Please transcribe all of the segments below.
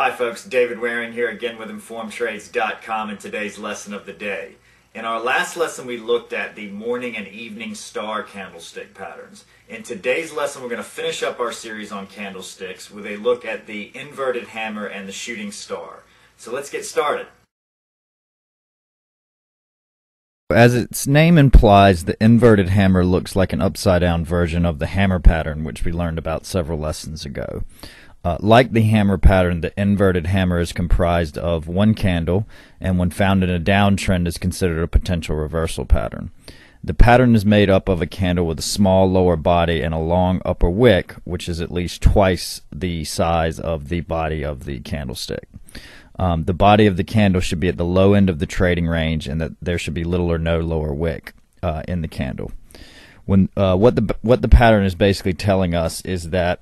Hi folks, David Waring here again with InformedTrades.com and today's lesson of the day. In our last lesson we looked at the morning and evening star candlestick patterns. In today's lesson we're going to finish up our series on candlesticks with a look at the inverted hammer and the shooting star. So let's get started. As its name implies, the inverted hammer looks like an upside-down version of the hammer pattern, which we learned about several lessons ago. Like the hammer pattern, the inverted hammer is comprised of one candle, and when found in a downtrend is considered a potential reversal pattern. The pattern is made up of a candle with a small lower body and a long upper wick, which is at least twice the size of the body of the candlestick. The body of the candle should be at the low end of the trading range, and that there should be little or no lower wick in the candle. What the pattern is basically telling us is that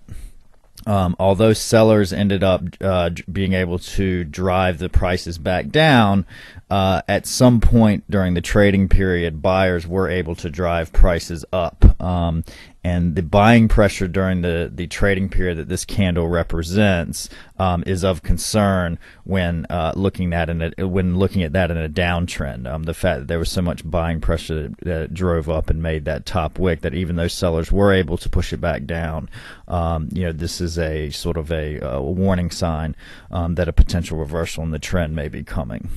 although sellers ended up being able to drive the prices back down, at some point during the trading period, buyers were able to drive prices up. And the buying pressure during the trading period that this candle represents is of concern when looking at that in a downtrend. The fact that there was so much buying pressure that it drove up and made that top wick, that even though sellers were able to push it back down, this is a sort of a warning sign that a potential reversal in the trend may be coming.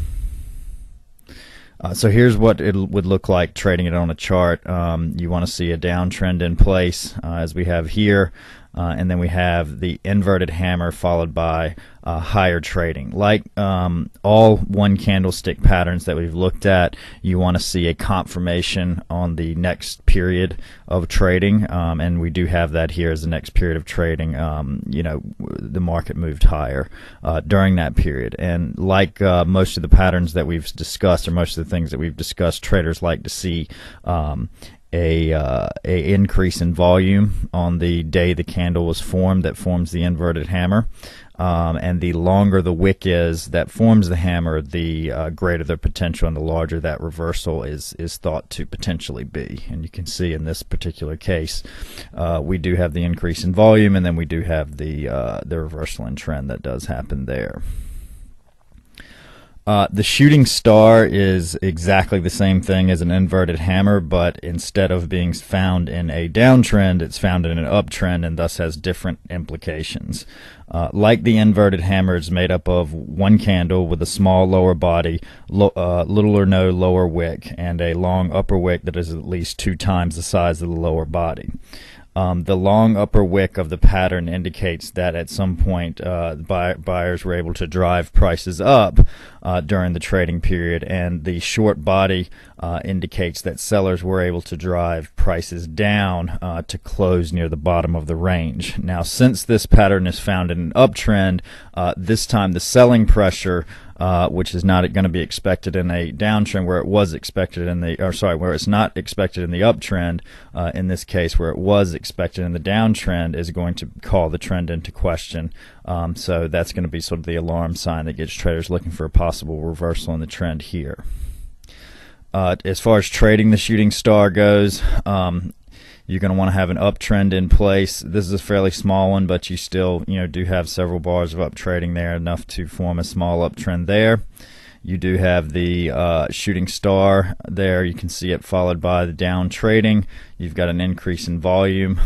So here's what it would look like trading it on a chart. You want to see a downtrend in place as we have here, and then we have the inverted hammer followed by higher trading. Like all one candlestick patterns that we've looked at, you want to see a confirmation on the next period of trading, and we do have that here as the next period of trading. The market moved higher during that period, and like most of the patterns that we've discussed, or most of the things that we've discussed, traders like to see a increase in volume on the day the candle was formed that forms the inverted hammer. And the longer the wick is that forms the hammer, the greater the potential and the larger that reversal is thought to potentially be. And you can see in this particular case, we do have the increase in volume, and then we do have the reversal in trend that does happen there. The shooting star is exactly the same thing as an inverted hammer, but instead of being found in a downtrend, it's found in an uptrend and thus has different implications. Like the inverted hammer, it's made up of one candle with a small lower body, little or no lower wick, and a long upper wick that is at least 2 times the size of the lower body. The long upper wick of the pattern indicates that at some point buyers were able to drive prices up during the trading period, and the short body indicates that sellers were able to drive prices down to close near the bottom of the range. Now, since this pattern is found in an uptrend, this time the selling pressure, which is not going to be expected in a downtrend where it was expected in where it's not expected in the uptrend, in this case where it was expected in the downtrend, is going to call the trend into question. So that's going to be sort of the alarm sign that gets traders looking for a possible reversal in the trend here. As far as trading the shooting star goes, you're going to want to have an uptrend in place. This is a fairly small one, but you still do have several bars of up trading there, enough to form a small uptrend there. You do have the shooting star there. You can see it followed by the down trading. You've got an increase in volume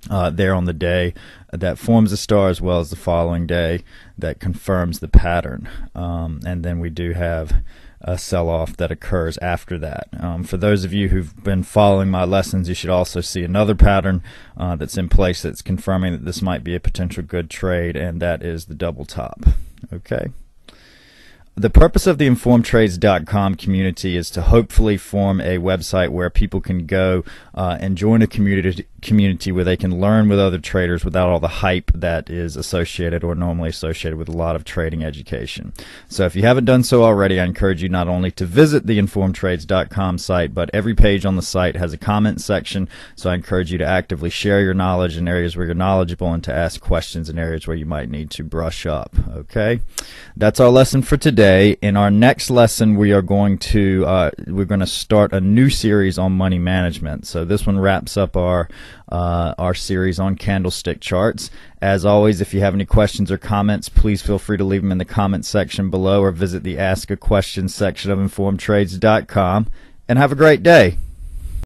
there on the day that forms the star, as well as the following day that confirms the pattern. And then we do have a sell-off that occurs after that. For those of you who've been following my lessons, you should also see another pattern that's in place that's confirming that this might be a potential good trade, and that is the double top. Okay. The purpose of the InformedTrades.com community is to hopefully form a website where people can go and join a community where they can learn with other traders without all the hype that is associated or normally associated with a lot of trading education. So if you haven't done so already, I encourage you not only to visit the InformedTrades.com site, but every page on the site has a comment section. So I encourage you to actively share your knowledge in areas where you're knowledgeable and to ask questions in areas where you might need to brush up. Okay, that's our lesson for today. In our next lesson, we're going to start a new series on money management. So this one wraps up our our series on candlestick charts. As always, if you have any questions or comments, please feel free to leave them in the comments section below or visit the Ask a Question section of informedtrades.com. And have a great day.